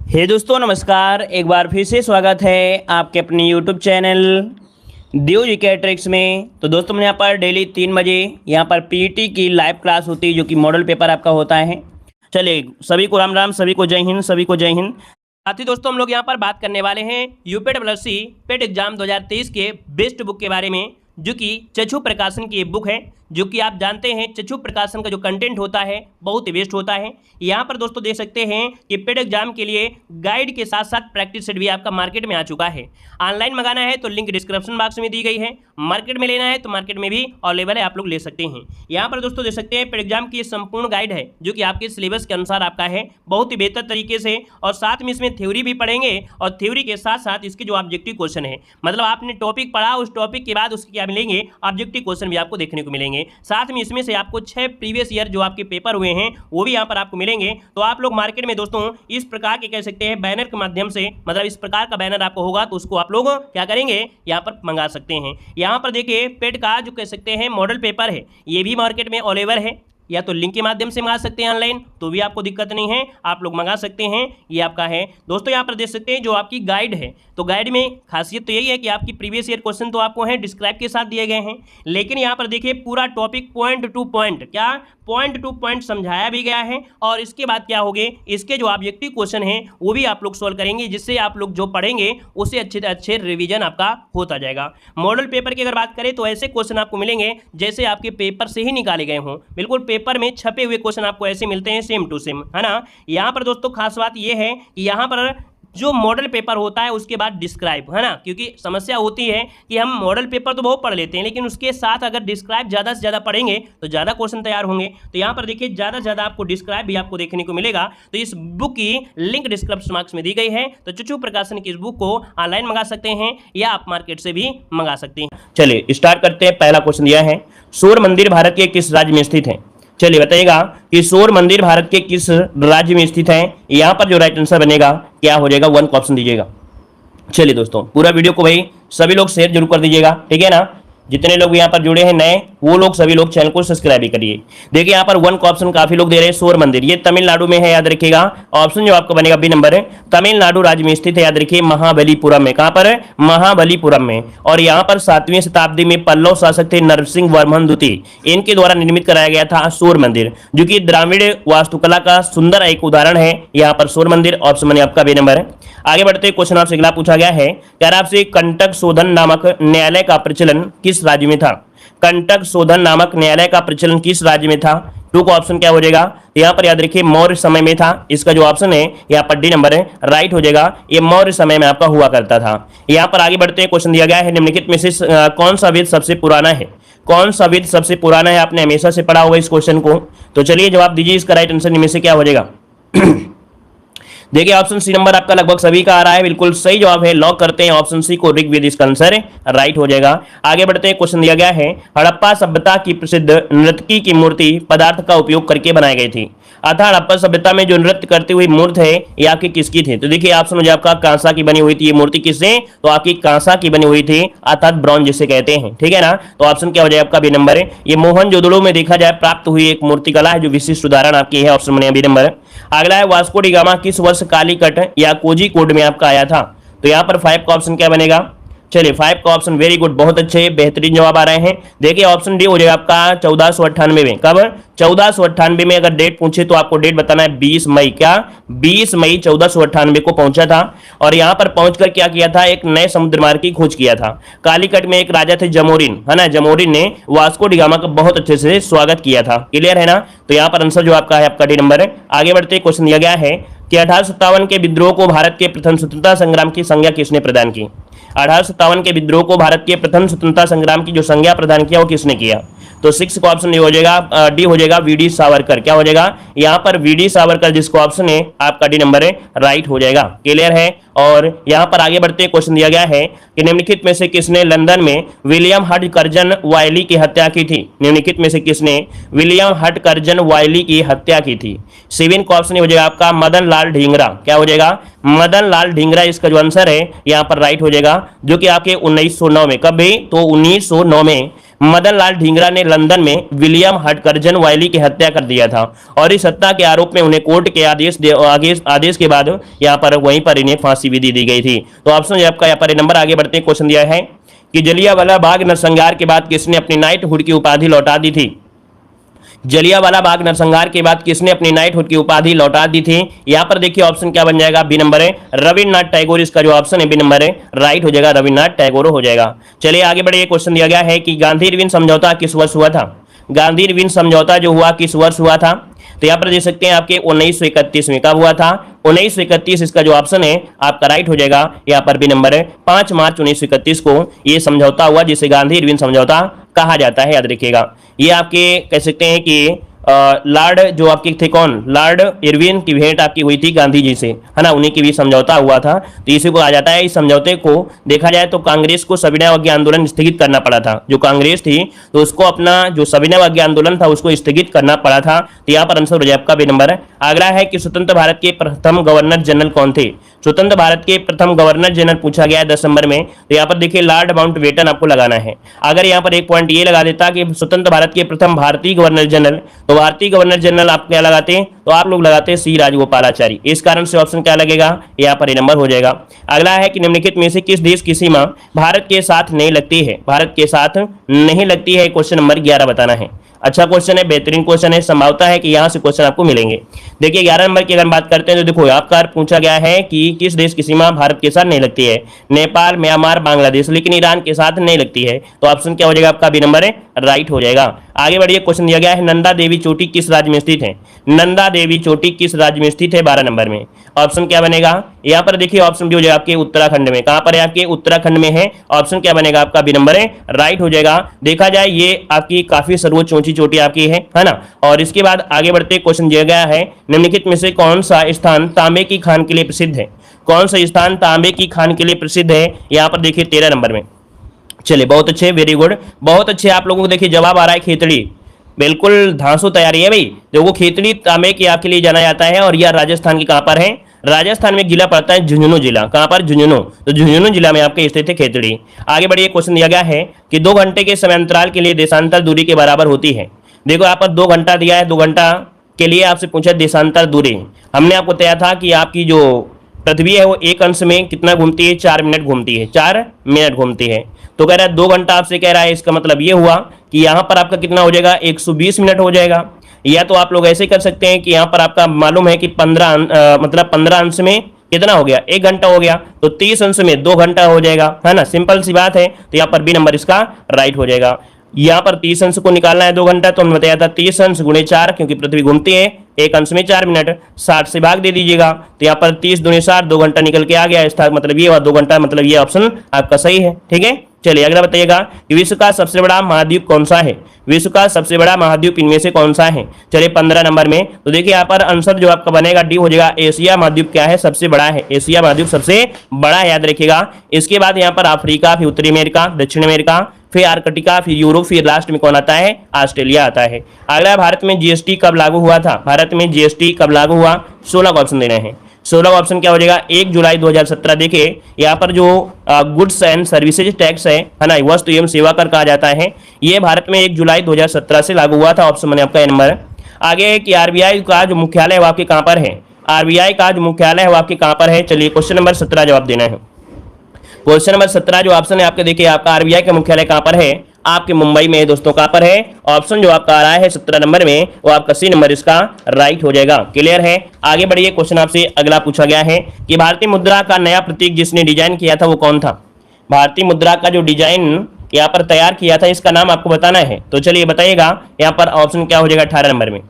हे दोस्तों नमस्कार, एक बार फिर से स्वागत है आपके अपने यूट्यूब चैनल देव जीके ट्रिक्स में। तो दोस्तों मैं यहाँ पर डेली 3 बजे यहाँ पर पीईटी की लाइव क्लास होती है जो कि मॉडल पेपर आपका होता है। चलिए सभी को राम राम, सभी को जय हिंद, सभी को जय हिंद। साथ ही दोस्तों हम लोग यहाँ पर बात करने वाले हैं यूपीएससी पेट एग्जाम 2023 के बेस्ट बुक के बारे में, जो कि चक्षु प्रकाशन की एक बुक है। जो कि आप जानते हैं चक्षु प्रकाशन का जो कंटेंट होता है बहुत ही बेस्ट होता है। यहाँ पर दोस्तों देख सकते हैं कि पेड एग्जाम के लिए गाइड के साथ साथ प्रैक्टिस सेट भी आपका मार्केट में आ चुका है। ऑनलाइन मंगाना है तो लिंक डिस्क्रिप्शन बॉक्स में दी गई है, मार्केट में लेना है तो मार्केट में भी अवेलेबल है, आप लोग ले सकते हैं। यहाँ पर दोस्तों देख सकते हैं पेड एग्जाम की संपूर्ण गाइड है जो कि आपके सिलेबस के अनुसार आपका है, बहुत ही बेहतर तरीके से। और साथ में इसमें थ्योरी भी पढ़ेंगे और थ्योरी के साथ साथ इसके जो ऑब्जेक्टिव क्वेश्चन है, मतलब आपने टॉपिक पढ़ा उस टॉपिक के बाद उसके क्या मिलेंगे, ऑब्जेक्टिव क्वेश्चन भी आपको देखने को मिलेंगे। साथ में इसमें से आपको 6 प्रीवियस ईयर जो आपके पेपर हुए हैं वो भी यहाँ पर आपको मिलेंगे। तो आप लोग मार्केट में दोस्तों इस प्रकार के कह सकते हैं बैनर के माध्यम से, मतलब इस प्रकार का बैनर आपको होगा तो उसको आप लोग क्या करेंगे, यहाँ पर मंगा सकते हैं। यहाँ पर देखिए पेड का जो कह सकते हैं मॉडल पेपर है ये भी मार्केट में अवेलेबल है, या तो लिंक के माध्यम से मंगा सकते हैं ऑनलाइन, तो भी आपको दिक्कत नहीं है, आप लोग मंगा सकते हैं। ये आपका है दोस्तों। यहाँ पर देख सकते हैं जो आपकी गाइड है, तो गाइड में खासियत तो यही है कि आपकी प्रीवियस ईयर क्वेश्चन तो आपको है डिस्क्राइब के साथ दिए गए हैं, लेकिन यहाँ पर देखिए पूरा टॉपिक पॉइंट टू पॉइंट समझाया भी गया है। और इसके बाद क्या होगे, इसके जो ऑब्जेक्टिव क्वेश्चन हैं वो भी आप लोग सॉल्व करेंगे, जिससे आप लोग जो पढ़ेंगे उससे अच्छे से अच्छे रिवीजन आपका होता जाएगा। मॉडल पेपर की अगर बात करें तो ऐसे क्वेश्चन आपको मिलेंगे जैसे आपके पेपर से ही निकाले गए हों, बिल्कुल पेपर में छपे हुए क्वेश्चन आपको ऐसे मिलते हैं सेम टू सेम, है ना। यहाँ पर दोस्तों खास बात यह है कि यहाँ पर जो मॉडल पेपर होता है उसके बाद डिस्क्राइब, है ना, क्योंकि समस्या होती है कि हम मॉडल पेपर तो बहुत पढ़ लेते हैं लेकिन उसके साथ अगर डिस्क्राइब ज़्यादा से ज़्यादा पढ़ेंगे तो ज़्यादा क्वेश्चन तैयार होंगे। तो यहाँ पर देखिए ज़्यादा से ज़्यादा आपको डिस्क्राइब भी आपको देखने को मिलेगा। तो इस बुक की लिंक डिस्क्रिप्शन बॉक्स में दी गई है, तो चक्षु प्रकाशन की इस बुक को ऑनलाइन मंगा सकते हैं या आप मार्केट से भी मंगा सकते हैं। चलिए स्टार्ट करते हैं। पहला क्वेश्चन दिया है, सूर्य मंदिर भारत के किस राज्य में स्थित है। चलिए बताइएगा कि सूर्य मंदिर भारत के किस राज्य में स्थित है। यहाँ पर जो राइट आंसर बनेगा क्या हो जाएगा, 1 का ऑप्शन दीजिएगा। चलिए दोस्तों पूरा वीडियो को भाई सभी लोग शेयर जरूर कर दीजिएगा, ठीक है ना। जितने लोग यहाँ पर जुड़े हैं नए वो लोग सभी लोग चैनल को सब्सक्राइब भी करिए। देखिए यहाँ पर 1 का ऑप्शन काफी लोग दे रहे हैं, सूर्य मंदिर ये तमिलनाडु में है, याद रखिएगा। ऑप्शन जो आपका बनेगा बी नंबर है, तमिलनाडु राज्य में स्थित है, याद रखिए महाबलीपुरम में। कहां पर है, महाबलीपुरम में। और यहाँ पर 7वीं शताब्दी में पल्लव शासक थे नरसिंह वर्मन द्वितीय, इनके द्वारा निर्मित कराया गया था सूर्य मंदिर, जो कि द्राविड़ वास्तुकला का सुंदर एक उदाहरण है। यहाँ पर सूर्य मंदिर ऑप्शन बने आपका बी नंबर है। आगे बढ़ते क्वेश्चन आपसे अगला पूछा गया है, क्या आपसे कंटक शोधन नामक न्यायालय का प्रचलन किस राज्य में था। कंटक शोधन नामक न्यायालय का प्रचलन किस राज्य में था। 2 का ऑप्शन क्या हो जाएगा, यहाँ पर याद रखिए मौर्य समय में था। इसका जो ऑप्शन है यहाँ पर डी नंबर है, राइट हो जाएगा। ये मौर्य समय में आपका हुआ करता था। यहाँ पर आगे बढ़ते क्वेश्चन दिया गया है, निम्नलिखित में से कौन सा वेद सबसे पुराना है। कौन सा वेद सबसे पुराना है, आपने हमेशा से पढ़ा होगा इस क्वेश्चन को। तो चलिए जवाब दीजिए, इसका राइट आंसर इनमें से क्या हो जाएगा। देखिए ऑप्शन सी नंबर आपका लगभग सभी का आ रहा है, बिल्कुल सही जवाब है। लॉक करते हैं ऑप्शन सी को, ऋग्वेद इसका आंसर राइट हो जाएगा। आगे बढ़ते हैं, क्वेश्चन दिया गया है, हड़प्पा सभ्यता की प्रसिद्ध नर्तकी की मूर्ति पदार्थ का उपयोग करके बनाई गई थी। अतः हड़प्पा सभ्यता में जो नृत्य करती हुई मूर्ति है ये आपकी किसकी थी। तो देखिए ऑप्शन हो जाए आपका कांसा की बनी हुई थी। ये मूर्ति किससे, तो आपकी कांसा की बनी हुई थी, अर्थात ब्रॉन्ज जिसे कहते हैं, ठीक है ना। तो ऑप्शन क्या हो जाए आपका बी नंबर है। ये मोहनजोदड़ो में देखा जाए प्राप्त हुई एक मूर्तिकला है जो विशिष्ट उदाहरण आपकी है, ऑप्शन बने बी नंबर। अगला है, वास्को डी गामा किस वर्ष कालीकट या कोझिकोड में आपका आया था। तो यहाँ पर 5 का ऑप्शन क्या बनेगा। चलिए 5 का ऑप्शन वेरी गुड, बहुत अच्छे बेहतरीन जवाब आ रहे हैं। देखिए ऑप्शन डी हो जाएगा आपका 1498 में। कब, 1498 में। अगर डेट पूछे तो आपको डेट बताना है 20 मई। क्या, 20 मई 1498 को पहुंचा था। और यहाँ पर पहुंचकर क्या किया था, एक नए समुद्र मार्ग की खोज किया था। कालीकट में एक राजा थे जमोरिन, है ना, जमोरिन ने वास्को डी गामा का बहुत अच्छे से स्वागत किया था। क्लियर है ना। तो यहाँ पर आंसर जो आपका है आपका डी नंबर है। आगे बढ़ते क्वेश्चन दिया गया है कि 1857 के विद्रोह को भारत के प्रथम स्वतंत्रता संग्राम की संज्ञा किसने प्रदान की। 1857 के विद्रोह को भारत के प्रथम स्वतंत्रता संग्राम की जो संज्ञा प्रदान किया वो किसने किया। तो 6 का ऑप्शन हो जाएगा, डी हो जाएगा, वीडी सावरकर। क्या हो जाएगा यहाँ पर, वीडी सावरकर जिसको ऑप्शन है आपका डी नंबर है, राइट हो जाएगा। क्लियर है। और यहाँ पर आगे बढ़ते क्वेश्चन दिया गया है कि निम्नलिखित में से किसने लंदन में विलियम हटकर्जन वायली की हत्या की थी। निम्नलिखित में से किसने विलियम हटकर्जन वायली की हत्या की थी। 7 का ऑप्शन हो जाएगा आपका मदन लाल ढींगरा। क्या हो जाएगा, मदन लाल ढींगरा इसका जो आंसर है यहाँ पर राइट हो जाएगा, जो कि आपके 1909 में, कब भी, तो 1909 में मदन लाल ढींगरा ने लंदन में विलियम हटकर्जन वायली की हत्या कर दिया था और इस हत्या के आरोप में उन्हें कोर्ट के आदेश के बाद यहाँ पर वहीं पर इन्हें फांसी भी दी गई थी। तो ऑप्शन आपका यहाँ पर नंबर, आगे बढ़ते हैं, क्वेश्चन दिया है कि जलियांवाला बाग नरसंहार के बाद किसने अपनी नाइटहुड की उपाधि लौटा दी थी। जलियांवाला बाग नरसंहार के बाद किसने अपनी नाइटहुड की उपाधि लौटा दी थी। यहां पर देखिए ऑप्शन क्या बन जाएगा, बी नंबर है रविन्द्रनाथ टैगोर। इसका जो ऑप्शन है बी नंबर है राइट हो जाएगा, रविन्द्रनाथ टैगोर हो जाएगा। चलिए आगे बढ़िए, क्वेश्चन दिया गया है कि गांधी इरविन समझौता किस वर्ष हुआ था। गांधी इरविन समझौता जो हुआ किस वर्ष हुआ था, तो यहाँ पर देख सकते हैं आपके 1931 में। कब हुआ था, 1931। इसका जो ऑप्शन है आपका राइट हो जाएगा, यहाँ पर भी नंबर है 5 मार्च 1931 को ये समझौता हुआ, जिसे गांधी इरविन समझौता कहा जाता है, याद रखिएगा। ये आपके कह सकते हैं कि लॉर्ड जो आपके थे कौन, लॉर्ड इरविन की भेंट आपकी हुई थी गांधी जी से, है ना, उन्हीं की भी समझौता हुआ था, तो इसी को आ जाता है। इस समझौते को देखा जाए तो कांग्रेस को सविनय अवज्ञा आंदोलन स्थगित करना पड़ा था। जो कांग्रेस थी तो उसको अपना जो सविनय अवज्ञा आंदोलन था उसको स्थगित करना पड़ा था। तो यहाँ पर आंसर हो जाए आपका बी नंबर। अगला है कि स्वतंत्र भारत के प्रथम गवर्नर जनरल कौन थे। स्वतंत्र भारत के प्रथम गवर्नर जनरल पूछा गया है 10 नंबर में, तो यहाँ पर देखिए लॉर्ड माउंटबेटन आपको लगाना है। अगर यहाँ पर एक पॉइंट ये लगा देता कि स्वतंत्र भारत के प्रथम भारतीय गवर्नर जनरल, तो भारतीय गवर्नर जनरल आप क्या लगाते हैं, तो आप लोग लगाते हैं सी राजगोपालाचारी। इस कारण से ऑप्शन क्या लगेगा, यहाँ पर नंबर हो जाएगा। अगला है कि निम्नलिखित में से किस देश की सीमा भारत के साथ नहीं लगती है। भारत के साथ नहीं लगती है, क्वेश्चन नंबर 11 बताना है। अच्छा क्वेश्चन है, बेहतरीन क्वेश्चन है, संभावना है कि यहां से क्वेश्चन आपको मिलेंगे। देखिए 11 नंबर की अगर बात करते हैं तो देखो आपका पूछा गया है कि किस देश की सीमा भारत के साथ नहीं लगती है। नेपाल, म्यांमार, बांग्लादेश, लेकिन ईरान के साथ नहीं लगती है। तो ऑप्शन क्या हो जाएगा आपका, बी नंबर है राइट हो जाएगा। आगे बढ़िए, क्वेश्चन दिया गया है नंदा देवी चोटी किस राज्य में स्थित है। नंदा देवी चोटी किस राज्य में स्थित है, 12 नंबर में। ऑप्शन क्या बनेगा, यहाँ पर देखिए ऑप्शन भी हो जाएगा आपके उत्तराखंड में। कहां पर है, आपके उत्तराखंड में है। ऑप्शन क्या बनेगा आपका, बी नंबर है राइट हो जाएगा। देखा जाए ये आपकी काफी सर्वोच्च ऊंची चोटी आपकी है ना। और इसके बाद आगे बढ़ते क्वेश्चन दिया गया है निम्नलिखित में से कौन सा स्थान तांबे की खान के लिए प्रसिद्ध है। कौन सा स्थान तांबे की खान के लिए प्रसिद्ध है, यहाँ पर देखिए 13 नंबर में। चलिए बहुत अच्छे, वेरी गुड, बहुत अच्छे आप लोगों को देखिए जवाब आ रहा है खेतड़ी। बिल्कुल धांसू तैयारी है भाई। देखो खेतड़ी तांबे की आग के लिए जाना जाता है और यह राजस्थान की कहां पर है, राजस्थान में जिला पड़ता है झुंझुनू जिला। कहां पर, झुंझुनू। तो झुंझुनू जिला में आपके स्थित है खेतड़ी। आगे बढ़िए, क्वेश्चन दिया गया है कि 2 घंटे के समयांतराल के लिए देशांतर दूरी के बराबर होती है। देखो यहाँ पर 2 घंटा दिया है, 2 घंटा के लिए आपसे पूछा देशांतर दूरी। हमने आपको बताया था कि आपकी जो पृथ्वी है वो एक अंश में कितना घूमती है, 4 मिनट घूमती है, 4 मिनट घूमती है। तो कह रहा है 2 घंटा आपसे कह रहा है, इसका मतलब ये हुआ कि यहाँ पर आपका कितना हो जाएगा, 120 मिनट हो जाएगा। या तो आप लोग ऐसे कर सकते हैं कि यहाँ पर आपका मालूम है कि 15 अंश में कितना हो गया, 1 घंटा हो गया, तो 30 अंश में 2 घंटा हो जाएगा, है ना, सिंपल सी बात है। तो यहाँ पर बी नंबर इसका राइट हो जाएगा। यहाँ पर 30 अंश को निकालना है 2 घंटा, तो हमने बताया था 30 अंश गुणे 4, क्योंकि पृथ्वी घूमती है, 1 अंश में 4 मिनट, 60 से भाग दे दीजिएगा। तो यहाँ पर 30 दूनी 60, 2 घंटा निकल के आ गया। इसका मतलब ये हुआ 2 घंटा, मतलब ये ऑप्शन आपका सही है। ठीक है, चलिए अगला बताइएगा कि विश्व का सबसे बड़ा महाद्वीप कौन सा है। विश्व का सबसे बड़ा महाद्वीप इनमें से कौन सा है। चलिए 15 नंबर में, तो देखिए यहाँ पर आंसर जो आपका बनेगा डी हो जाएगा। एशिया महाद्वीप क्या है, सबसे बड़ा है। एशिया महाद्वीप सबसे बड़ा है, याद रखिएगा। इसके बाद यहाँ पर अफ्रीका, फिर उत्तरी अमेरिका, दक्षिण अमेरिका, फिर आर्कटिका, फिर यूरोप, फिर लास्ट में कौन आता है, ऑस्ट्रेलिया आता है। अगला भारत में जीएसटी कब लागू हुआ था। भारत में जीएसटी कब लागू हुआ, 16 का ऑप्शन देना है। 16 ऑप्शन क्या हो जाएगा, 1 जुलाई 2017। देखिए यहाँ पर जो गुड्स एंड सर्विसेज टैक्स है ना, वस्तु एवं सेवा कर कहा जाता है, ये भारत में 1 जुलाई 2017 से लागू हुआ था। ऑप्शन मैंने आपका नंबर। आगे है कि आरबीआई का जो मुख्यालय है वो आपके कहाँ पर है। आरबीआई का जो मुख्यालय है वो आपके कहाँ पर है। चलिए क्वेश्चन नंबर 17 जवाब देना है। क्वेश्चन नंबर 17 जो ऑप्शन है आपके, देखिए आपका आरबीआई का मुख्यालय कहाँ पर है, आपके मुंबई में है दोस्तों। कहाँ पर है, ऑप्शन जो आपका आ रहा है 17 नंबर में, वो आपका सी नंबर इसका राइट हो जाएगा। क्लियर है, आगे बढ़िए। क्वेश्चन आपसे अगला पूछा गया है कि भारतीय मुद्रा का नया प्रतीक जिसने डिजाइन किया था वो कौन था। भारतीय मुद्रा का जो डिजाइन यहाँ पर तैयार किया था, इसका नाम आपको बताना है। तो चलिए बताइएगा, यहाँ पर ऑप्शन क्या हो जाएगा 18 नंबर में,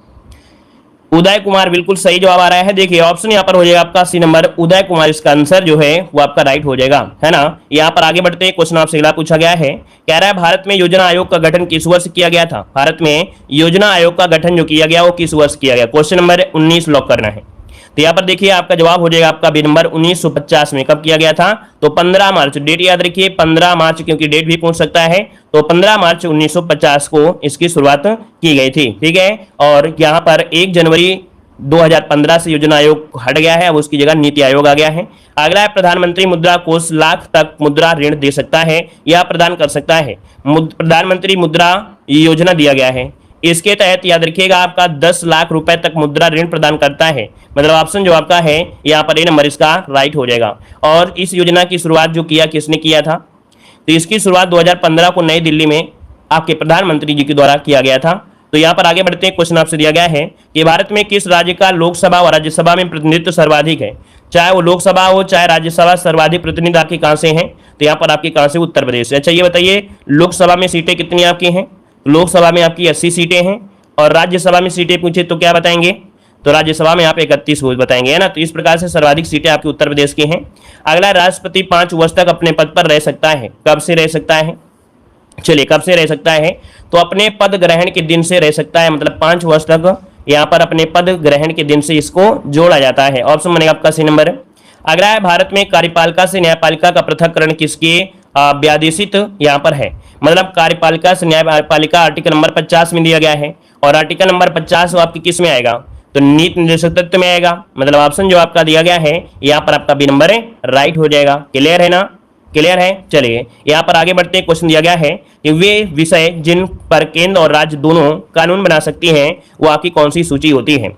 उदय कुमार। बिल्कुल सही जवाब आ रहा है। देखिए ऑप्शन यहाँ पर हो जाएगा आपका सी नंबर, उदय कुमार इसका आंसर जो है वो आपका राइट हो जाएगा, है ना। यहाँ पर आगे बढ़ते हैं, क्वेश्चन आपसे अगला पूछा गया है, कह रहा है भारत में योजना आयोग का गठन किस वर्ष किया गया था। भारत में योजना आयोग का गठन जो किया गया वो किस वर्ष किया गया। क्वेश्चन नंबर 19 लॉक करना है। तो यहाँ पर देखिए आपका जवाब हो जाएगा आपका बी नंबर 1950 में। कब किया गया था, तो 15 मार्च, डेट याद रखिए 15 मार्च, क्योंकि डेट भी पूछ सकता है। तो 15 मार्च 1950 को इसकी शुरुआत की गई थी। ठीक है, और यहाँ पर 1 जनवरी 2015 से योजना आयोग हट गया है, अब उसकी जगह नीति आयोग आ गया है। अगला है प्रधानमंत्री मुद्रा कोष लाख तक मुद्रा ऋण दे सकता है या प्रदान कर सकता है। प्रधानमंत्री मुद्रा योजना दिया गया है, इसके तहत याद रखिएगा आपका 10 लाख रुपए तक मुद्रा ऋण प्रदान करता है। मतलब ऑप्शन जो आपका है यहाँ पर ए नंबर इसका राइट हो जाएगा। और इस योजना की शुरुआत जो किया किसने किया था, तो इसकी शुरुआत 2015 को नई दिल्ली में आपके प्रधानमंत्री जी के द्वारा किया गया था। तो यहाँ पर आगे बढ़ते हैं, क्वेश्चन आपसे दिया गया है कि भारत में किस राज्य का लोकसभा और राज्यसभा में प्रतिनिधित्व सर्वाधिक है। चाहे वो लोकसभा हो चाहे राज्यसभा, सर्वाधिक प्रतिनिधि आपके कहाँ से हैं, तो यहाँ पर आपके कहाँ से, उत्तर प्रदेश से। अच्छा ये बताइए लोकसभा में सीटें कितनी आपकी हैं, लोकसभा में आपकी 80 सीटें हैं और राज्यसभा में सीटें पूछे तो क्या बताएंगे, तो राज्यसभा में आप 31 बताएंगे, है ना। तो इस प्रकार से सर्वाधिक सीटें आपके उत्तर प्रदेश की हैं। अगला, राष्ट्रपति 5 वर्ष तक अपने पद पर रह सकता है, कब से रह सकता है, चलिए कब से रह सकता है, तो अपने पद ग्रहण के दिन से रह सकता है। मतलब 5 वर्ष तक यहाँ पर अपने पद ग्रहण के दिन से इसको जोड़ा जाता है। ऑप्शन बनेगा आपका सी नंबर। अगला है, भारत में कार्यपालिका से न्यायपालिका का पृथककरण किसके व्यादेशित यहाँ पर है। मतलब कार्यपालिका से न्यायपालिका आर्टिकल नंबर 50 में दिया गया है और आर्टिकल नंबर 50 आपकी किस में आएगा, तो नीति निर्देशक तत्व में आएगा। मतलब ऑप्शन जो आपका दिया गया है यहाँ पर आपका बी नंबर है राइट हो जाएगा। क्लियर है ना, क्लियर है। चलिए यहाँ पर आगे बढ़ते हैं, क्वेश्चन दिया गया है कि वे विषय जिन पर केंद्र और राज्य दोनों कानून बना सकती हैं वो आपकी कौन सी सूची होती है।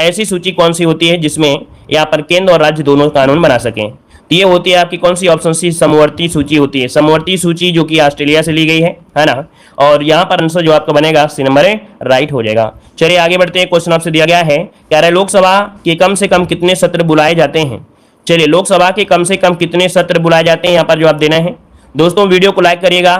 ऐसी सूची कौन सी होती है जिसमें यहाँ पर केंद्र और राज्य दोनों कानून बना सकें, तो ये होती है आपकी कौन सी, ऑप्शन सी समवर्ती सूची होती है। समवर्ती सूची जो कि ऑस्ट्रेलिया से ली गई है ना। और यहाँ पर आंसर जो आपका बनेगा सी नंबर है राइट हो जाएगा। चलिए आगे बढ़ते हैं, क्वेश्चन आपसे दिया गया है कह रहे लोकसभा के कम से कम कितने सत्र बुलाए जाते हैं। चलिए लोकसभा के कम से कम कितने सत्र बुलाए जाते हैं, यहाँ पर जवाब देना है। दोस्तों वीडियो को लाइक करिएगा,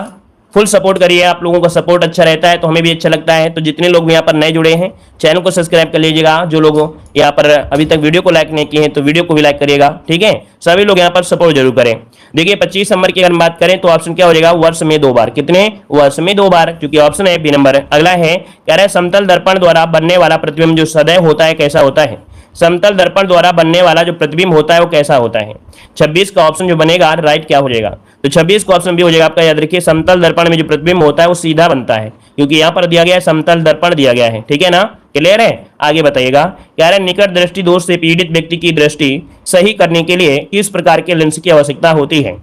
फुल सपोर्ट करिए, आप लोगों का सपोर्ट अच्छा रहता है तो हमें भी अच्छा लगता है। तो जितने लोग यहाँ पर नए जुड़े हैं चैनल को सब्सक्राइब कर लीजिएगा, जो लोग यहाँ पर अभी तक वीडियो को लाइक नहीं किए हैं तो वीडियो को भी लाइक करिएगा, ठीक है। सभी लोग यहाँ पर सपोर्ट जरूर करें। देखिए 25 नंबर की अगर बात करें तो ऑप्शन क्या हो जाएगा, वर्ष में 2 बार। कितने, वर्ष में 2 बार, क्योंकि ऑप्शन है बी नंबर। अगला है कह रहे समतल दर्पण द्वारा बनने वाला प्रतिबिंब जो सदैव होता है कैसा होता है। समतल दर्पण द्वारा बनने वाला जो प्रतिबिंब होता है वो कैसा होता है। 26 का ऑप्शन जो बनेगा राइट क्या हो जाएगा, तो 26 का ऑप्शन भी हो जाएगा आपका। याद रखिए समतल दर्पण में जो प्रतिबिंब होता है वो सीधा बनता है, क्योंकि यहाँ पर दिया गया है समतल दर्पण दिया गया है, ठीक है ना। क्लियर है, आगे बताइएगा। कह रहे निकट दृष्टि दोष से पीड़ित व्यक्ति की दृष्टि सही करने के लिए किस प्रकार के लेंस की आवश्यकता होती है।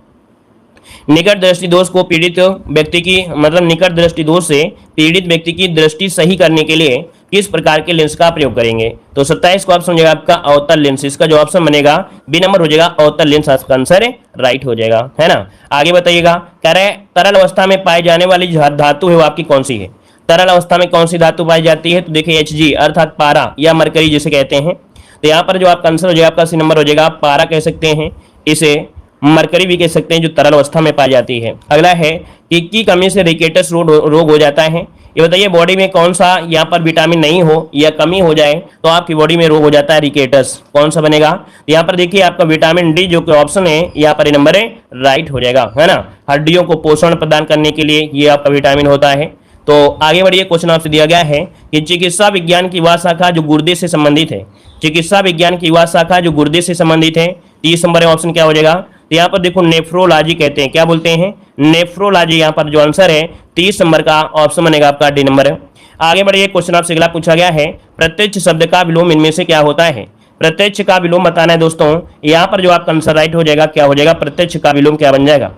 निकट दृष्टि दोष को पीड़ित व्यक्ति की, मतलब निकट दृष्टि दोष से पीड़ित व्यक्ति की दृष्टि सही करने के लिए किस प्रकार के लेंस का प्रयोग करेंगे, तो 27 का ऑप्शन हो जाएगा आपका अवतल लेंस। इसका जो ऑप्शन बनेगा बी नंबर हो जाएगा अवतल लेंस, आपका आंसर राइट हो जाएगा, है ना। आगे बताइएगा, कह रहे तरल अवस्था में पाई जाने वाली धातु है वो आपकी कौन सी है। तरल अवस्था में कौन सी धातु पाई जाती है, तो देखिए Hg अर्थात पारा या मरकरी जिसे कहते हैं। तो यहाँ पर जो आपका आंसर हो जाएगा आपका सी नंबर हो जाएगा, पारा कह सकते हैं, इसे मरकरी भी कह सकते हैं, जो तरल अवस्था में पाई जाती है। अगला है की कमी से रिकेटस रोग हो जाता है। ये बताइए बॉडी में कौन सा यहाँ पर विटामिन नहीं हो या कमी हो जाए तो आपकी बॉडी में रोग हो जाता है रिकेटस, कौन सा बनेगा। तो यहाँ पर देखिए आपका विटामिन डी जो कि ऑप्शन है यहाँ पर नंबर है राइट हो जाएगा, है ना। हड्डियों को पोषण प्रदान करने के लिए ये आपका विटामिन होता है। तो आगे बढ़िए, क्वेश्चन आपसे दिया गया है कि चिकित्सा विज्ञान की वह शाखा जो गुर्दे से संबंधित है। चिकित्सा विज्ञान की वह शाखा जो गुर्दे से संबंधित है, 30 नंबर ऑप्शन क्या हो जाएगा, तो यहाँ पर देखो नेफ्रोलॉजी कहते हैं, क्या बोलते हैं, नेफ्रोलॉजी। यहाँ पर जो आंसर है 30 नंबर का ऑप्शन बनेगा आपका डी नंबर। आगे बढ़िए, क्वेश्चन आपसे अगला पूछा गया है प्रत्यक्ष शब्द का विलोम इनमें से क्या होता है। प्रत्यक्ष का विलोम बताना है दोस्तों। यहाँ पर जो आपका आंसर राइट हो जाएगा क्या हो जाएगा, प्रत्यक्ष का विलोम क्या बन जाएगा।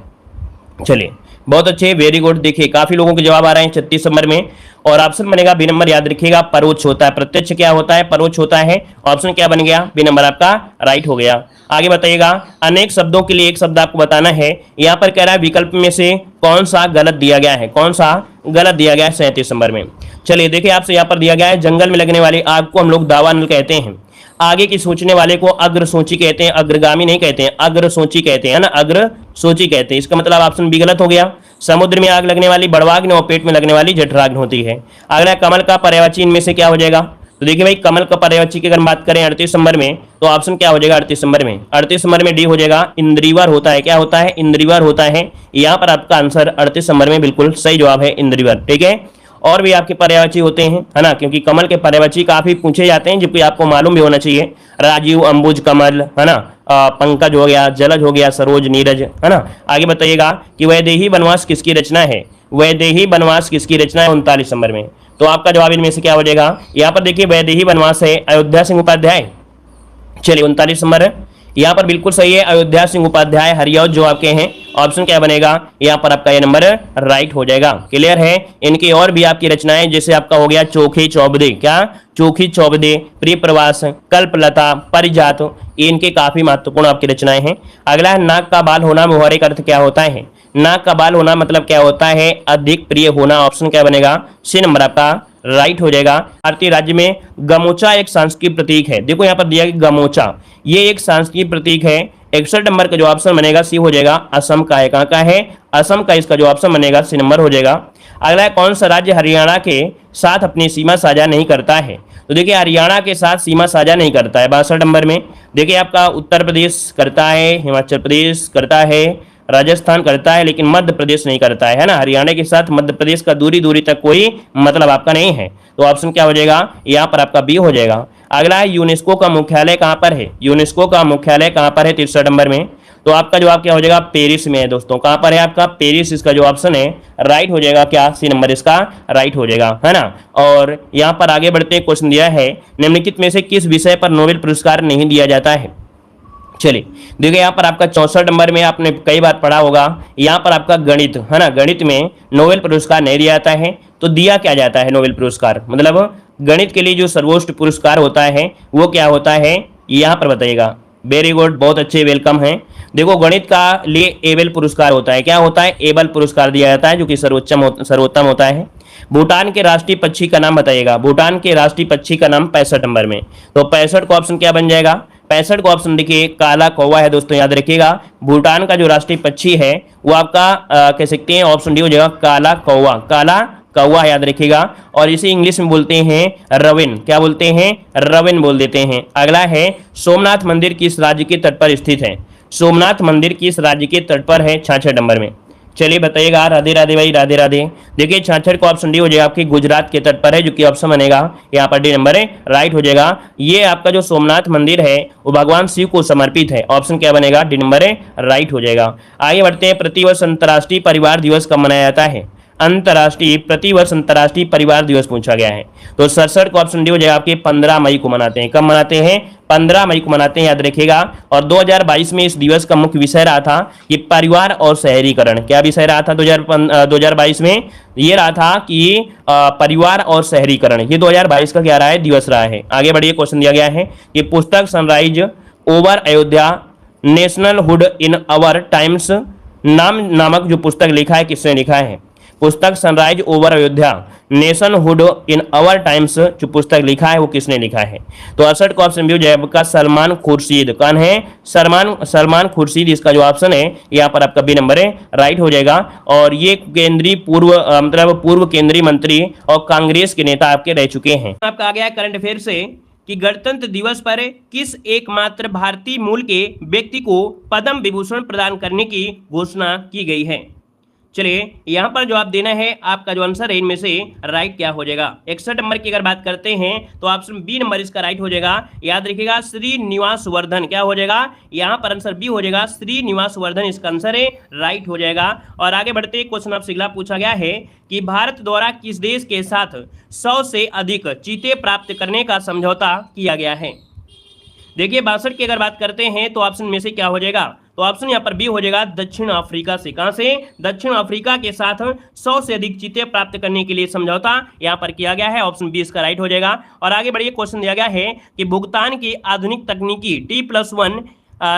चलिए बहुत अच्छे, वेरी गुड। देखिए काफी लोगों के जवाब आ रहे हैं 36 नंबर में, और ऑप्शन बनेगा बी नंबर। याद रखिएगा परोक्ष होता है, प्रत्यक्ष क्या होता है, परोक्ष होता है। ऑप्शन क्या बन गया, बी नंबर आपका राइट हो गया। आगे बताइएगा, अनेक शब्दों के लिए एक शब्द आपको बताना है। यहाँ पर कह रहा है विकल्प में से कौन सा गलत दिया गया है, कौन सा गलत दिया गया है 37 नंबर में। चलिए देखिए आपसे यहाँ पर दिया गया है जंगल में लगने वाली आग को हम लोग दावानल कहते हैं। आगे की सोचने वाले को अग्र सोची कहते हैं, अग्रगामी नहीं कहते हैं, अग्र सोची कहते हैं ना, अग्र सोची कहते हैं। इसका मतलब ऑप्शन बी गलत हो गया। समुद्र में आग लगने वाली बड़वाग्नि और पेट में लगने वाली जठराग्नि होती है। अगला कमल का पर्यायवाची इनमें से क्या हो जाएगा, तो देखिए भाई कमल का पर्यायवाची की अगर बात करें 38 नंबर में तो ऑप्शन क्या हो जाएगा 38 नंबर में, 38 नंबर में डी हो जाएगा, इंद्रिवर होता है। क्या होता है, इंद्रिवर होता है। यहाँ पर आपका आंसर 38 नंबर में बिल्कुल सही जवाब है, इंद्रिवर। ठीक है, और भी आपके पर्यायवाची होते हैं, है ना, क्योंकि कमल के पर्यायवाची काफी पूछे जाते हैं, जबकि आपको मालूम भी होना चाहिए। राजीव, अंबुज, कमल, है ना, पंकज हो गया, जलज हो गया, सरोज, नीरज, है ना। आगे बताइएगा कि वैदेही वनवास किसकी रचना है। वैदेही वनवास किसकी रचना है 39 नंबर में। तो आपका जवाब इनमें से क्या हो जाएगा? यहाँ पर देखिए वैदेही वनवास है, अयोध्या सिंह उपाध्याय। चलिए 39 नंबर यहाँ पर बिल्कुल सही है, अयोध्या सिंह उपाध्याय हरियौध जो आपके हैं। ऑप्शन क्या बनेगा यहाँ पर? आपका ये नंबर राइट हो जाएगा। क्लियर है? इनकी और भी आपकी रचनाएं, जैसे आपका हो गया चोखी चौबदे, क्या चोखी चौबदे, प्रिय प्रवास, कल्पलता, परिजात, ये इनके काफी महत्वपूर्ण आपकी रचनाएं हैं। अगला है नाक का बाल होना, मुहावरे का अर्थ क्या होता है? नाक का बाल होना मतलब क्या होता है? अधिक प्रिय होना। ऑप्शन क्या बनेगा? सी नंबर आपका राइट हो जाएगा। भारतीय राज्य में गमोचा एक सांस्कृतिक प्रतीक है। देखो यहाँ पर दिया गया गमोचा, ये एक सांस्कृतिक प्रतीक है। 61 नंबर का जो ऑप्शन बनेगा सी हो जाएगा। असम का है, कहाँ का है? असम का। इसका जो ऑप्शन बनेगा सी नंबर हो जाएगा। अगला कौन सा राज्य हरियाणा के साथ अपनी सीमा साझा नहीं करता है? तो देखिए हरियाणा के साथ सीमा साझा नहीं करता है 62 नंबर में। देखिए आपका उत्तर प्रदेश करता है, हिमाचल प्रदेश करता है, राजस्थान करता है, लेकिन मध्य प्रदेश नहीं करता है ना। हरियाणा के साथ मध्य प्रदेश का दूरी दूरी तक कोई मतलब आपका नहीं है। तो ऑप्शन क्या हो जाएगा यहाँ पर? आपका बी हो जाएगा। अगला है यूनेस्को का मुख्यालय कहाँ पर है? यूनेस्को का मुख्यालय कहाँ पर है 63 नंबर में? तो आपका जवाब क्या हो जाएगा? पेरिस में है दोस्तों। कहाँ पर है आपका? पेरिस। इसका जो ऑप्शन है राइट हो जाएगा। क्या? सी नंबर इसका राइट हो जाएगा, है ना। और यहाँ पर आगे बढ़ते क्वेश्चन दिया है, निम्नलिखित में से किस विषय पर नोबेल पुरस्कार नहीं दिया जाता है? चलिए देखिए यहाँ पर आपका 64 नंबर में आपने कई बार पढ़ा होगा, यहाँ पर आपका गणित, है ना, गणित में नोबेल पुरस्कार नहीं दिया जाता है। तो दिया क्या जाता है नोबेल पुरस्कार? मतलब गणित के लिए जो सर्वोच्च पुरस्कार होता है वो क्या होता है, यहाँ पर बताइएगा। वेरी गुड, बहुत अच्छे, वेलकम है। देखो गणित का लिए एबेल पुरस्कार होता है। क्या होता है? एबेल पुरस्कार दिया जाता है, जो कि सर्वोत्तम होता है। भूटान के राष्ट्रीय पक्षी का नाम बताइएगा। भूटान के राष्ट्रीय पक्षी का नाम 65 नंबर में। तो 65 का ऑप्शन क्या बन जाएगा? 65 का ऑप्शन देखिए काला कौवा है दोस्तों, याद रखिएगा। भूटान का जो राष्ट्रीय पक्षी है वो आपका कह सकते हैं ऑप्शन डी हो जाएगा, काला कौवा। काला कौवा याद रखिएगा। और इसे इंग्लिश में बोलते हैं रविन। क्या बोलते हैं? रविन बोल देते हैं। अगला है सोमनाथ मंदिर किस राज्य के तट पर स्थित है? सोमनाथ मंदिर किस राज्य के तट पर है 66 नंबर में? चलिए बताइएगा। राधे राधे भाई, राधे राधे। देखिए 66 का ऑप्शन डी हो जाएगा आपकी गुजरात के तट पर है, जो कि ऑप्शन बनेगा यहाँ पर डी नंबर है राइट हो जाएगा। ये आपका जो सोमनाथ मंदिर है वो भगवान शिव को समर्पित है। ऑप्शन क्या बनेगा? डी नंबर है राइट हो जाएगा। आगे बढ़ते हैं, प्रतिवर्ष अंतर्राष्ट्रीय परिवार दिवस कब मनाया जाता है? प्रतिवर्ष अंतर्राष्ट्रीय परिवार दिवस पूछा गया है। तो 67 का ऑप्शन डी हो जाएगा आपके 15 मई को मनाते हैं। कब मनाते हैं? 15 मई को मनाते हैं, याद रखिएगा। और 2022 में इस दिवस का मुख्य विषय रहा था कि परिवार और शहरीकरण। क्या विषय रहा था 2022 में? ये रहा था कि परिवार और शहरीकरण। ये 2022 का क्या रहा है? दिवस रहा है। आगे बढ़िए, क्वेश्चन दिया गया है कि पुस्तक sunrise over Ayodhya national hood in our times नामक जो पुस्तक लिखा है, किसने लिखा है? पुस्तक sunrise over Ayodhya nationhood in our times जो पुस्तक लिखा है वो किसने लिखा है? तो 68 का ऑप्शन भी हो जाएगा आपका सलमान खुर्शीद। कौन है? सलमान खुर्शीद। इसका जो ऑप्शन है यहाँ पर आपका बी नंबर है राइट हो जाएगा। और ये केंद्रीय पूर्व केंद्रीय मंत्री और कांग्रेस के नेता आपके रह चुके हैं। आपका आ गया करंट अफेयर से कि गणतंत्र दिवस पर किस एकमात्र भारतीय मूल के व्यक्ति को पद्म विभूषण प्रदान करने की घोषणा की गई है? चलिए यहाँ पर जवाब देना है, आपका जो आंसर है इनमें से राइट क्या हो जाएगा? 61 नंबर की अगर बात करते हैं तो ऑप्शन बी नंबर इसका राइट हो जाएगा। याद रखिएगा श्रीनिवास वर्धन। क्या हो जाएगा? यहाँ पर आंसर बी हो जाएगा, श्रीनिवास वर्धन इसका आंसर है राइट हो जाएगा। और आगे बढ़ते क्वेश्चन आपसे अगला पूछा गया है कि भारत द्वारा किस देश के साथ 100 से अधिक चीते प्राप्त करने का समझौता किया गया है? देखिए 62 की अगर बात करते हैं तो ऑप्शन में से क्या हो जाएगा? तो ऑप्शन यहाँ पर बी हो जाएगा, दक्षिण अफ्रीका से। कहां से? दक्षिण अफ्रीका के साथ 100 से अधिक चीते प्राप्त करने के लिए समझौता यहाँ पर किया गया है। ऑप्शन बी इसका राइट हो जाएगा। और आगे बढ़िए, क्वेश्चन दिया गया है कि भुगतान की आधुनिक तकनीकी T+1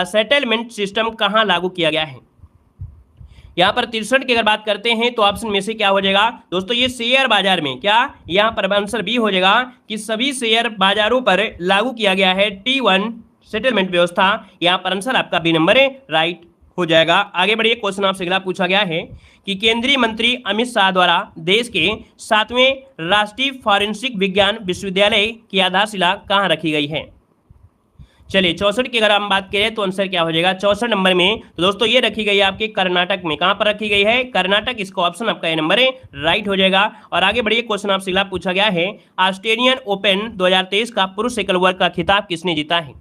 सेटलमेंट सिस्टम कहां लागू किया गया है? यहाँ पर 63 की अगर बात करते हैं तो ऑप्शन में से क्या हो जाएगा दोस्तों? ये शेयर बाजार में। क्या? यहाँ पर आंसर बी हो जाएगा कि सभी शेयर बाजारों पर लागू किया गया है T1 सेटलमेंट व्यवस्था। यहाँ पर आंसर आपका बी नंबर है राइट हो जाएगा। आगे बढ़िए, क्वेश्चन आपसे अगला पूछा गया है कि केंद्रीय मंत्री अमित शाह द्वारा देश के 7वें राष्ट्रीय फॉरेंसिक विज्ञान विश्वविद्यालय की आधारशिला कहाँ रखी गई है? चलिए 64 की अगर हम बात करें तो आंसर क्या हो जाएगा 64 नंबर में? तो दोस्तों ये रखी गई है आपके कर्नाटक में। कहां पर रखी गई है? कर्नाटक। इसका ऑप्शन आपका ये नंबर है राइट हो जाएगा। और आगे बढ़िए, क्वेश्चन आपसे अगला पूछा गया है ऑस्ट्रेलियन ओपन 2023 का पुरुष एकल वर्ग का खिताब किसने जीता है?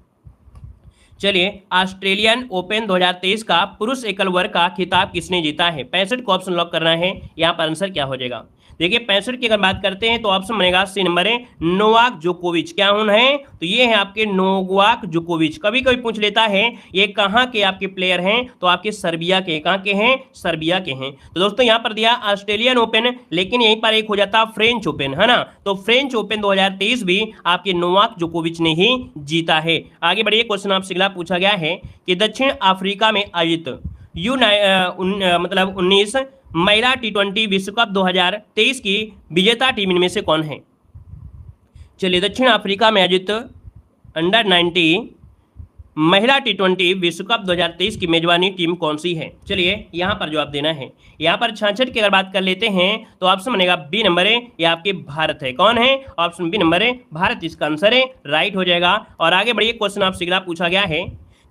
चलिए ऑस्ट्रेलियन ओपन 2023 का पुरुष एकल वर्ग का खिताब किसने जीता है? 65 को ऑप्शन लॉक करना है। यहाँ पर आंसर क्या हो जाएगा? देखिए 65 की अगर बात करते हैं तो ऑप्शन बनेगा सी नंबर है नोवाक जोकोविच। क्या है तो ये है आपके नोवाक जोकोविच। कभी कभी पूछ लेता है ये कहाँ के आपके प्लेयर हैं, तो आपके सर्बिया के, कहाँ के हैं, सर्बिया के हैं। तो दोस्तों यहाँ पर दिया ऑस्ट्रेलियन ओपन, लेकिन यहीं पर एक हो जाता फ्रेंच ओपन, है ना। तो फ्रेंच ओपन 2023 भी आपके नोवाक जोकोविच ने ही जीता है। आगे बढ़िए, क्वेश्चन आपसे अगला पूछा गया है कि दक्षिण अफ्रीका में आयोजित मतलब 19 महिला T20 विश्व कप 2023 की विजेता टीम इनमें से कौन है। चलिए, दक्षिण अफ्रीका में आयोजित अंडर 90 महिला T20 विश्व कप 2023 की मेजबानी टीम कौन सी है। चलिए यहां पर जवाब देना है। यहां पर 66 की अगर बात कर लेते हैं तो ऑप्शन बनेगा बी नंबर है, ये आपके भारत है। कौन है, ऑप्शन बी नंबर है भारत, इसका आंसर है, राइट हो जाएगा। और आगे बढ़िए, क्वेश्चन आपसे अगला पूछा गया है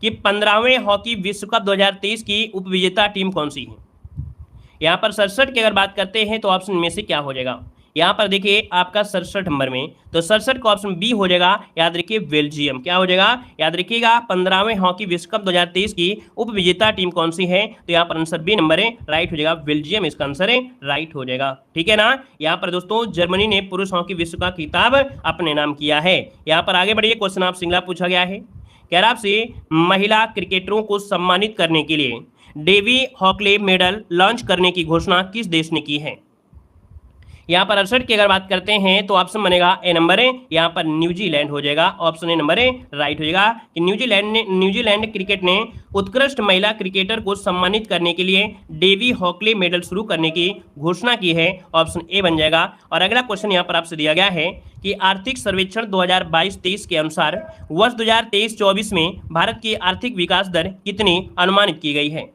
कि 15वें हॉकी विश्व कप 2023 की उपविजेता टीम कौन सी है। यहाँ पर 67 की अगर बात करते हैं तो ऑप्शन में से क्या हो जाएगा। यहाँ पर देखिए आपका 67 नंबर में, तो 67 का ऑप्शन बी हो जाएगा, याद रखिए बेल्जियम। क्या हो जाएगा, याद रखिएगा 15वें हॉकी विश्व कप 2023 की उपविजेता टीम कौन सी है, तो यहाँ पर आंसर बी नंबर है, राइट हो जाएगा, बेल्जियम इसका आंसर है, राइट हो जाएगा। ठीक है ना। यहाँ पर दोस्तों जर्मनी ने पुरुष हॉकी विश्व का खिताब अपने नाम किया है। यहाँ पर आगे बढ़िए, क्वेश्चन आप सिंगला पूछा गया है, कह रहा आपसे महिला क्रिकेटरों को सम्मानित करने के लिए डेवी हॉकले मेडल लॉन्च करने की घोषणा किस देश ने की है। यहाँ पर 68 की अगर बात करते हैं तो ऑप्शन बनेगा ए नंबर है, यहाँ पर न्यूजीलैंड हो जाएगा, ऑप्शन ए नंबर है, राइट हो जाएगा कि न्यूजीलैंड क्रिकेट ने उत्कृष्ट महिला क्रिकेटर को सम्मानित करने के लिए डेवी हॉकले मेडल शुरू करने की घोषणा की है, ऑप्शन ए बन जाएगा। और अगला क्वेश्चन यहाँ पर आपसे दिया गया है कि आर्थिक सर्वेक्षण 2022-23 के अनुसार वर्ष 2023-24 में भारत की आर्थिक विकास दर कितनी अनुमानित की गई है।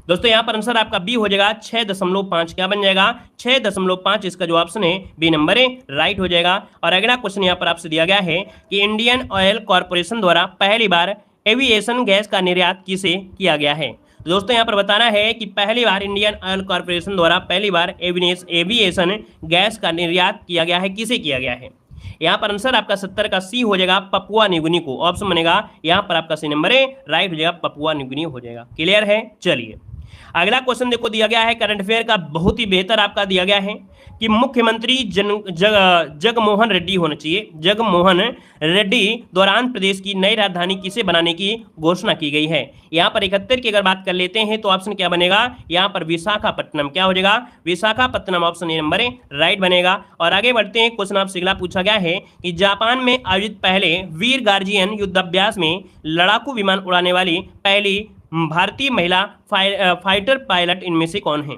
दोस्तों यहाँ पर आंसर आपका बी हो जाएगा 6.5। क्या बन जाएगा, 6.5, इसका जो ऑप्शन है बी नंबर है, राइट हो जाएगा। और अगला क्वेश्चन यहाँ पर आपसे दिया गया है कि इंडियन ऑयल कॉर्पोरेशन द्वारा पहली बार एविएशन गैस का निर्यात किसे किया गया है। तो दोस्तों यहाँ पर बताना है कि पहली बार इंडियन ऑयल कॉर्पोरेशन द्वारा पहली बार एविएशन गैस का निर्यात किया गया है, किसे किया गया है। यहाँ पर आंसर आपका 70 का सी हो जाएगा, पपुआ न्यूगिनी को, ऑप्शन बनेगा यहाँ पर आपका सी नंबर है, राइट हो जाएगा, पपुआ न्यूगिनी हो जाएगा। क्लियर है। चलिए अगला क्वेश्चन देखो दिया गया है करंट अफेयर का, बहुत ही बेहतर आपका दिया गया है कि मुख्यमंत्री जगमोहन रेड्डी होना चाहिए, जगमोहन रेड्डी दौरान प्रदेश की नई राजधानी किसे बनाने की घोषणा की गई है। यहाँ पर 71 की अगर बात कर लेते हैं तो ऑप्शन क्या बनेगा, यहाँ पर विशाखापट्टनम। क्या हो जाएगा, विशाखापट्टनम, ऑप्शन ए नंबर है, राइट बनेगा। और आगे बढ़ते हैं, क्वेश्चन आपसे अगला पूछा गया है कि जापान में आयोजित पहले वीर गार्जियन युद्धाभ्यास में लड़ाकू विमान उड़ाने वाली पहली भारतीय महिला फाइटर पायलट इनमें से कौन है।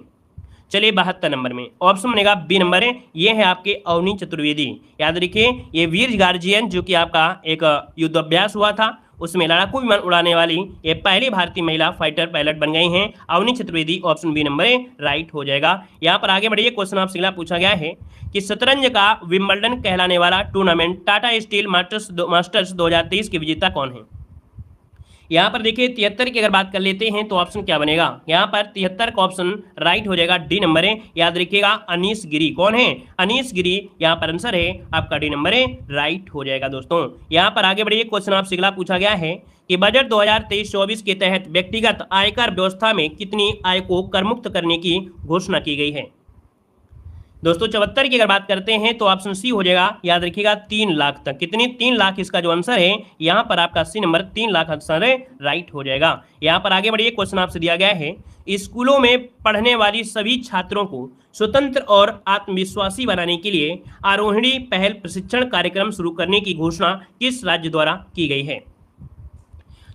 चलिए 72 नंबर में, ऑप्शन बनेगा बी नंबर है, ये है आपके अवनी चतुर्वेदी। याद रखिए ये वीर गार्जियन जो कि आपका एक युद्धाभ्यास हुआ था, उसमें लड़ाकू विमान उड़ाने वाली ये पहली भारतीय महिला फाइटर पायलट बन गई हैं, Avani Chaturvedi, option B number है, राइट हो जाएगा। यहाँ पर आगे बढ़िए, क्वेश्चन आपसे अगला पूछा गया है कि शतरंज का विंबलडन कहलाने वाला टूर्नामेंट टाटा स्टील मास्टर्स 2023 के विजेता कौन है। यहाँ पर देखिए 73 की अगर बात कर लेते हैं तो ऑप्शन क्या बनेगा, यहाँ पर 73 का ऑप्शन राइट हो जाएगा, डी नंबर है, याद रखिएगा अनीश गिरी। कौन है, अनीश गिरी, यहाँ पर आंसर है आपका डी नंबर है, राइट हो जाएगा। दोस्तों यहाँ पर आगे बढ़िए, क्वेश्चन आपसे अगला पूछा गया है कि बजट 2023-24 के तहत व्यक्तिगत आयकर व्यवस्था में कितनी आय को करमुक्त करने की घोषणा की गई है। दोस्तों 74 की अगर बात करते हैं तो ऑप्शन सी हो जाएगा, याद रखिएगा 3 लाख तक। कितनी, 3 लाख, इसका जो आंसर है यहाँ पर आपका सी नंबर 3 लाख आंसर है, राइट हो जाएगा। यहाँ पर आगे बढ़िए, क्वेश्चन आपसे दिया गया है स्कूलों में पढ़ने वाली सभी छात्रों को स्वतंत्र और आत्मविश्वासी बनाने के लिए आरोहणी पहल प्रशिक्षण कार्यक्रम शुरू करने की घोषणा किस राज्य द्वारा की गई है।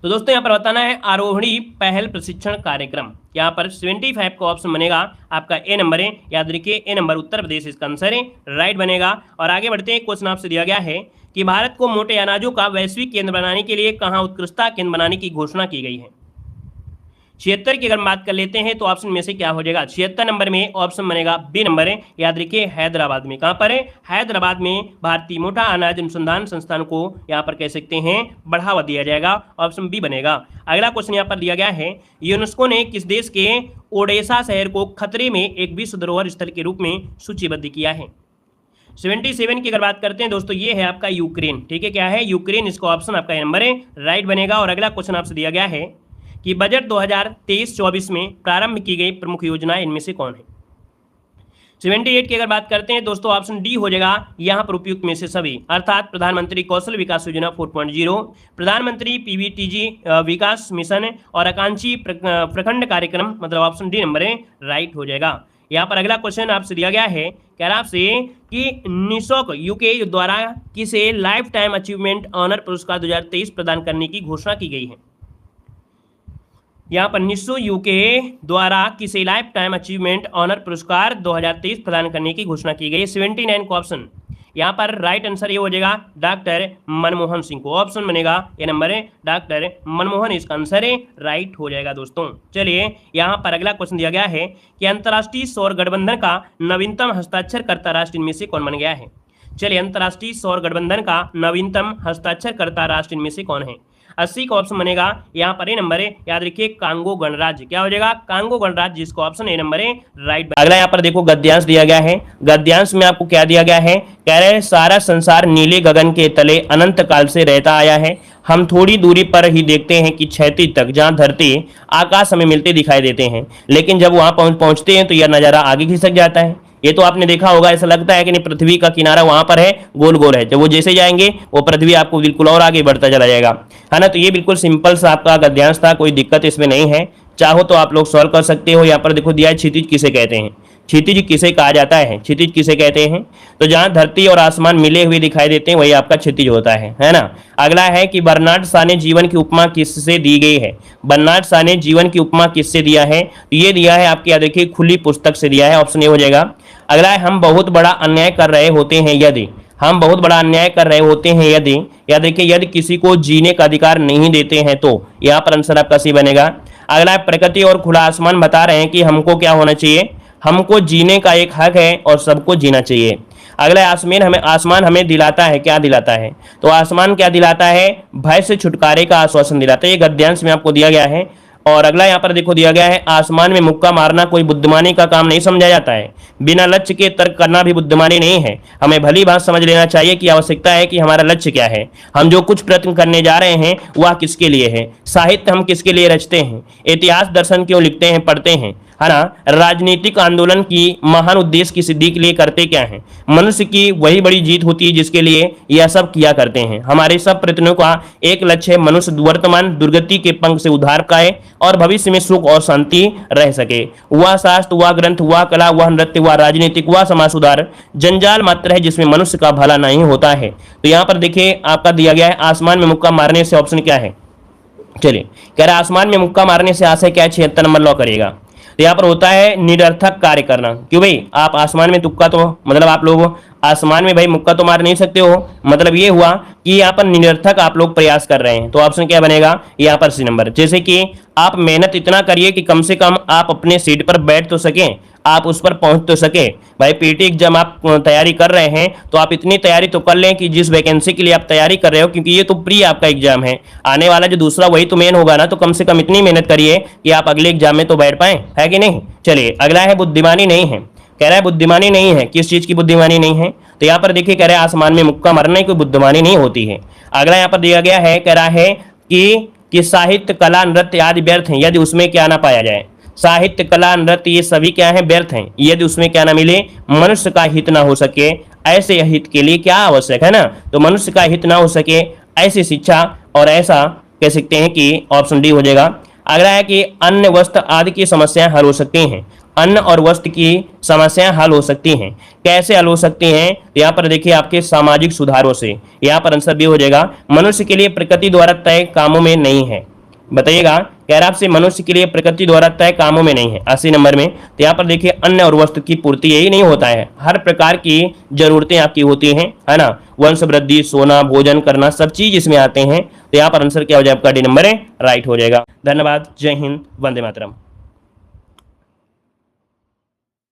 तो दोस्तों यहाँ पर बताना है आरोहणी पहल प्रशिक्षण कार्यक्रम, यहाँ पर 75 का ऑप्शन बनेगा आपका ए नंबर है, याद रखिए ए नंबर उत्तर प्रदेश इसका आंसर है, राइट बनेगा। और आगे बढ़ते हैं, क्वेश्चन आपसे दिया गया है कि भारत को मोटे अनाजों का वैश्विक केंद्र बनाने के लिए कहाँ उत्कृष्टता केंद्र बनाने की घोषणा की गई है। 76 की अगर बात कर लेते हैं तो ऑप्शन में से क्या हो जाएगा, 76 नंबर में ऑप्शन बनेगा बी नंबर है, याद रखिए हैदराबाद में। कहां पर है, हैदराबाद में भारतीय मोटा अनाज अनुसंधान संस्थान को यहां पर कह सकते हैं बढ़ावा दिया जाएगा, ऑप्शन बी बनेगा। अगला क्वेश्चन यहां पर दिया गया है यूनेस्को ने किस देश के ओडेसा शहर को खतरे में एक विश्व धरोहर स्थल के रूप में सूचीबद्ध किया है। 77 की अगर बात करते हैं दोस्तों, ये है आपका यूक्रेन। ठीक है, क्या है, यूक्रेन, इसका ऑप्शन आपका नंबर है, राइट बनेगा। और अगला क्वेश्चन आपसे दिया गया है कि बजट 2023-24 में प्रारंभ की गई प्रमुख योजना इनमें से कौन है। 78 की अगर बात करते हैं दोस्तों, ऑप्शन डी हो जाएगा यहाँ पर उपयुक्त में से सभी, अर्थात प्रधानमंत्री कौशल विकास योजना 4.0, प्रधानमंत्री पीवीटीजी विकास मिशन और आकांक्षी प्रखंड कार्यक्रम, मतलब ऑप्शन डी नंबर राइट हो जाएगा। यहाँ पर अगला क्वेश्चन आपसे दिया गया है, कह रहा आपसे कि निशोक यूके द्वारा किसे लाइफ टाइम अचीवमेंट ऑनर पुरस्कार 2023 प्रदान करने की घोषणा की गई है। यहाँ पर निशो यूके द्वारा किसे लाइफ टाइम अचीवमेंट ऑनर पुरस्कार 2023 प्रदान करने की घोषणा की गई है। 79 का ऑप्शन यहाँ पर राइट आंसर ये हो जाएगा डॉक्टर मनमोहन सिंह को, ऑप्शन बनेगा ये नंबर है डॉक्टर मनमोहन, इसका आंसर है राइट हो जाएगा दोस्तों। चलिए यहाँ पर अगला क्वेश्चन दिया गया है कि अंतर्राष्ट्रीय सौर गठबंधन का नवीनतम हस्ताक्षरकर्ता राष्ट्र इनमें से कौन बन गया है। चलिए, अंतर्राष्ट्रीय सौर गठबंधन का नवीनतम हस्ताक्षरकर्ता राष्ट्र इनमें से कौन है। 80 का ऑप्शन बनेगा यहाँ पर ए नंबर है, याद रखिए कांगो गणराज्य, क्या हो जाएगा कांगो गणराज्य, जिसको ऑप्शन ए नंबर है राइट। अगला यहाँ पर देखो गद्यांश दिया गया है, गद्यांश में आपको क्या दिया गया है, कह रहे हैं सारा संसार नीले गगन के तले अनंत काल से रहता आया है, हम थोड़ी दूरी पर ही देखते हैं कि क्षैतिज तक जहां धरती आकाश हमें मिलते दिखाई देते हैं, लेकिन जब वहां पहुंचते हैं तो यह नजारा आगे खिसक जाता है। ये तो आपने देखा होगा, ऐसा लगता है कि नहीं पृथ्वी का किनारा वहां पर है, गोल गोल है, जब वो जैसे जाएंगे वो पृथ्वी आपको बिल्कुल और आगे बढ़ता चला जाएगा, है ना। तो ये बिल्कुल सिंपल सा आपका गद्यांश था, कोई दिक्कत इसमें नहीं है, चाहो तो आप लोग सॉल्व कर सकते हो। यहाँ पर देखो दिया है क्षितिज किसे कहते हैं, क्षितिज किसे कहा जाता है, क्षितिज किसे कहते हैं, तो जहां धरती और आसमान मिले हुए दिखाई देते हैं वही आपका क्षितिज होता है ना। अगला है कि बर्नार्ड शॉ ने जीवन की उपमा किससे दी गई है। बर्नार्ड शॉ ने जीवन की उपमा किससे दिया है, तो ये दिया है आपके यहाँ देखिए खुली पुस्तक से दिया है, ऑप्शन ए हो जाएगा। अगला है हम बहुत बड़ा अन्याय कर रहे होते हैं यदि, हम बहुत बड़ा अन्याय कर रहे होते हैं यदि, या देखिए यदि किसी को जीने का अधिकार नहीं देते हैं तो, यहाँ पर आंसर आपका सी बनेगा। अगला है प्रकृति और खुला आसमान बता रहे हैं कि हमको क्या होना चाहिए, हमको जीने का एक हक है और सबको जीना चाहिए। अगला आसमान हमें दिलाता है, क्या दिलाता है, तो आसमान क्या दिलाता है, भय से छुटकारे का आश्वासन दिलाता है, ये गद्यांश में आपको दिया गया है। और अगला यहाँ पर देखो दिया गया है आसमान में मुक्का मारना कोई बुद्धिमानी का काम नहीं समझा जाता है, बिना लक्ष्य के तर्क करना भी बुद्धिमानी नहीं है, हमें भली बात समझ लेना चाहिए कि आवश्यकता है कि हमारा लक्ष्य क्या है, हम जो कुछ प्रयत्न करने जा रहे हैं वह किसके लिए है, साहित्य हम किसके लिए रचते हैं, इतिहास दर्शन क्यों लिखते हैं पढ़ते हैं, है ना, राजनीतिक आंदोलन की महान उद्देश्य की सिद्धि के लिए करते क्या हैं, मनुष्य की वही बड़ी जीत होती है जिसके लिए यह सब किया करते हैं। हमारे सब प्रयत्नों का एक लक्ष्य है, मनुष्य वर्तमान दुर्गति के पंख से उद्धार पाए और भविष्य में सुख और शांति रह सके। वह शास्त्र, वह ग्रंथ, वह कला, वह नृत्य, वह राजनीतिक, वह समाज सुधार जंजाल मात्र है जिसमें मनुष्य का भला नहीं होता है। तो यहाँ पर देखिए आपका दिया गया है आसमान में मुक्का मारने से ऑप्शन क्या है, चलिए कह रहा है आसमान में मुक्का मारने से आशय क्या है, 76 नंबर लॉ करिएगा। तो यहाँ पर होता है निरर्थक कार्य करना, क्यों भाई आप आसमान में तुक्का तो मतलब आप लोग आसमान में भाई मुक्का तो मार नहीं सकते हो, मतलब ये हुआ कि यहाँ पर निरर्थक आप लोग प्रयास कर रहे हैं, तो ऑप्शन क्या बनेगा यहाँ पर सी नंबर। जैसे कि आप मेहनत इतना करिए कि कम से कम आप अपने सीट पर बैठ तो सकें, आप उस पर पहुंच तो सके। भाई पीटी एग्जाम आप तैयारी कर रहे हैं तो आप इतनी तैयारी तो कर लें कि जिस वैकेंसी के लिए आप तैयारी कर रहे हो, क्योंकि ये तो प्री आपका एग्जाम है, आने वाला जो दूसरा वही तो मेन होगा ना, तो कम से कम इतनी मेहनत करिए कि आप अगले एग्जाम में तो बैठ पाए, है कि नहीं। चलिए अगला है बुद्धिमानी नहीं है, कह रहा है बुद्धिमानी नहीं है, किस चीज की बुद्धिमानी नहीं है, तो यहाँ पर देखिए कह रहा है आसमान में मुक्का मारना कोई बुद्धिमानी नहीं होती है। अगला यहाँ पर दिया गया है, कह रहा है कि साहित्य कला नृत्य आदि व्यर्थ हैं यदि उसमें क्या ना पाया जाए, साहित्य कला नृत्य ये सभी क्या है व्यर्थ हैं यदि उसमें क्या ना मिले, मनुष्य का हित ना हो सके, ऐसे हित के लिए क्या आवश्यक है ना, तो मनुष्य का हित ना हो सके ऐसी शिक्षा, और ऐसा कह सकते हैं कि ऑप्शन डी हो जाएगा। अगला है कि अन्न वस्त्र आदि की समस्याएं हल हो सकती हैं, अन्न और वस्त्र की समस्याएं हल हो सकती हैं, कैसे हल हो सकती हैं, यहाँ पर देखिए आपके सामाजिक सुधारों से, यहाँ पर आंसर भी हो जाएगा मनुष्य के लिए प्रकृति द्वारा तय कामों में नहीं है। बताइएगा कह रहा आपसे मनुष्य के लिए प्रकृति द्वारा तय कामों में नहीं है 80 नंबर में। तो यहाँ पर देखिए अन्न और वस्त्र की पूर्ति यही नहीं होता है, हर प्रकार की जरूरतें आपकी होती हैं, है ना, वंश वृद्धि, सोना, भोजन करना, सब चीज इसमें आते हैं। तो यहाँ पर आंसर क्या हो जाए आपका डी नंबर है राइट हो जाएगा। धन्यवाद, जय हिंद, वंदे मातरम।